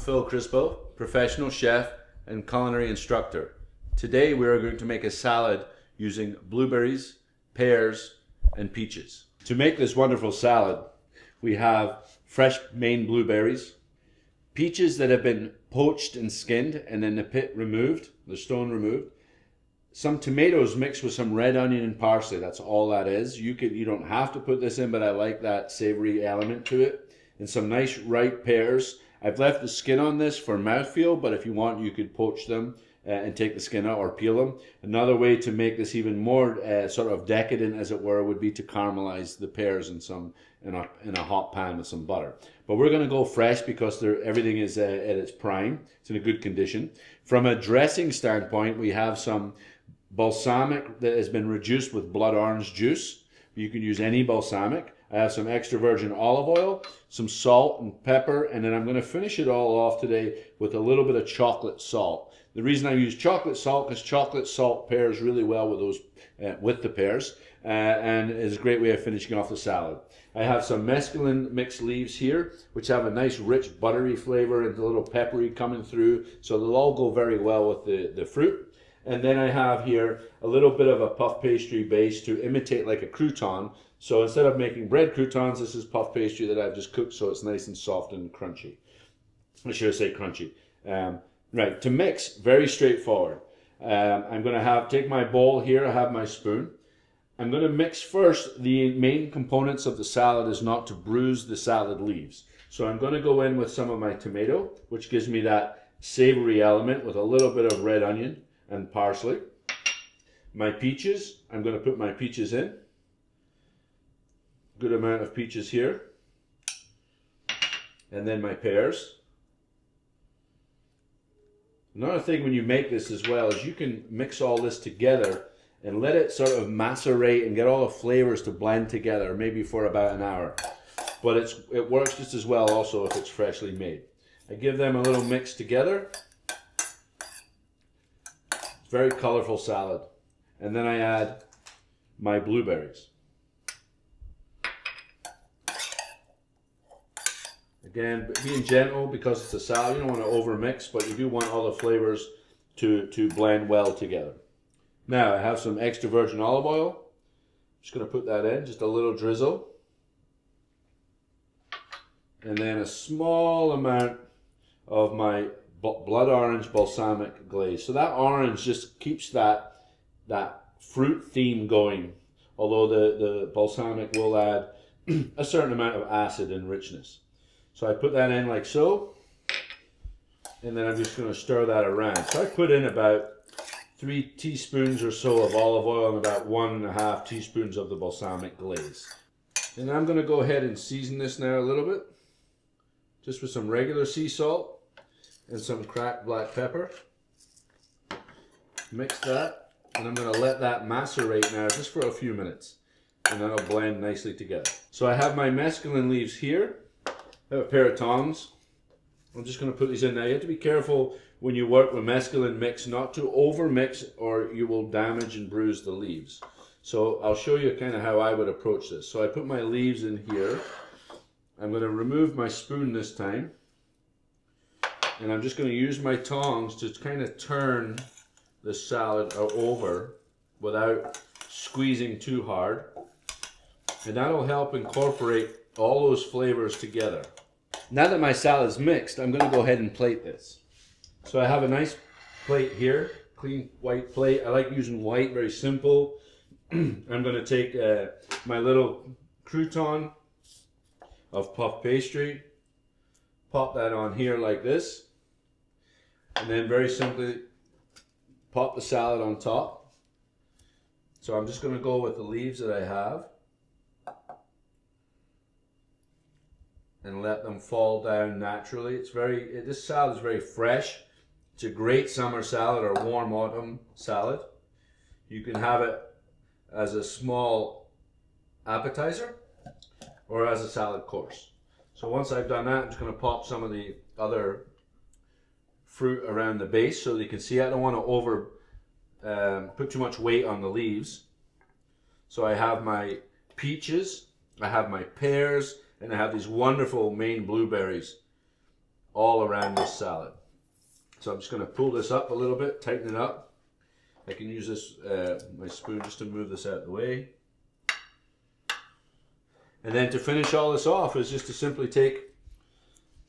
Crispo, professional chef and culinary instructor. Today we are going to make a salad using blueberries, pears, and peaches. To make this wonderful salad, we have fresh Maine blueberries, peaches that have been poached and skinned and then the pit removed, the stone removed, some tomatoes mixed with some red onion and parsley. That's all that is. You don't have to put this in, but I like that savory element to it. And some nice ripe pears. I've left the skin on this for mouthfeel, but if you want, you could poach them and take the skin out or peel them. Another way to make this even more sort of decadent, as it were, would be to caramelize the pears in a hot pan with some butter. But we're going to go fresh because everything is at its prime. It's in a good condition. From a dressing standpoint, we have some balsamic that has been reduced with blood orange juice. You can use any balsamic. I have some extra virgin olive oil, some salt and pepper, and then I'm going to finish it all off today with a little bit of chocolate salt. The reason I use chocolate salt because chocolate salt pairs really well with with the pears, and is a great way of finishing off the salad. I have some mesclun mixed leaves here, which have a nice rich buttery flavor and a little peppery coming through, so they'll all go very well with the fruit. And then I have here a little bit of a puff pastry base to imitate like a crouton. So instead of making bread croutons, this is puff pastry that I've just cooked so it's nice and soft and crunchy. I should say crunchy. Right, to mix, very straightforward. I'm going to take my bowl here, I have my spoon. I'm going to mix first. The main components of the salad is not to bruise the salad leaves. So I'm going to go in with some of my tomato, which gives me that savory element with a little bit of red onion and parsley. My peaches, I'm going to put my peaches in. Good amount of peaches here. And then my pears. Another thing when you make this as well is you can mix all this together and let it sort of macerate and get all the flavors to blend together, maybe for about an hour. But it works just as well also if it's freshly made. I give them a little mix together. Very colorful salad. And then I add my blueberries. Again, being gentle because it's a salad, you don't want to overmix, but you do want all the flavors to blend well together. Now I have some extra virgin olive oil. Just going to put that in, just a little drizzle. And then a small amount of my blood orange balsamic glaze. So that orange just keeps that fruit theme going, although the balsamic will add a certain amount of acid and richness. So I put that in like so, and then I'm just going to stir that around. So I put in about 3 teaspoons or so of olive oil and about 1.5 teaspoons of the balsamic glaze. And I'm going to go ahead and season this now a little bit, just with some regular sea salt and some cracked black pepper. Mix that, and I'm going to let that macerate now just for a few minutes, and that'll blend nicely together. So I have my mesclun leaves here. I have a pair of tongs. I'm just going to put these in now. You have to be careful when you work with mesclun mix not to over mix or you will damage and bruise the leaves. So I'll show you kind of how I would approach this. So I put my leaves in here. I'm going to remove my spoon this time. And I'm just going to use my tongs to kind of turn the salad over without squeezing too hard. And that'll help incorporate all those flavors together. Now that my salad is mixed, I'm going to go ahead and plate this. So I have a nice plate here, clean white plate. I like using white, very simple. I'm going to take my little crouton of puff pastry, pop that on here like this, and then very simply pop the salad on top. So I'm just going to go with the leaves that I have and let them fall down naturally. This salad is very fresh. It's a great summer salad or warm autumn salad. You can have it as a small appetizer or as a salad course. So once I've done that, I'm just going to pop some of the other fruit around the base so that you can see. I don't want to put too much weight on the leaves. So I have my peaches, I have my pears, and I have these wonderful Maine blueberries all around this salad. So I'm just going to pull this up a little bit, tighten it up. I can use this, my spoon, just to move this out of the way. And then to finish all this off is just to simply take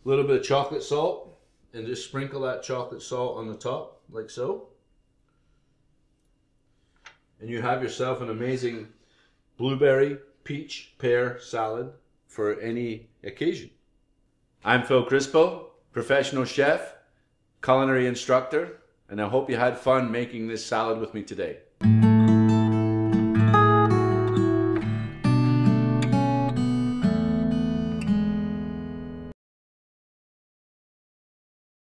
a little bit of chocolate salt and just sprinkle that chocolate salt on the top, like so. And you have yourself an amazing blueberry, peach, pear salad for any occasion. I'm Phil Crispo, professional chef, culinary instructor, and I hope you had fun making this salad with me today.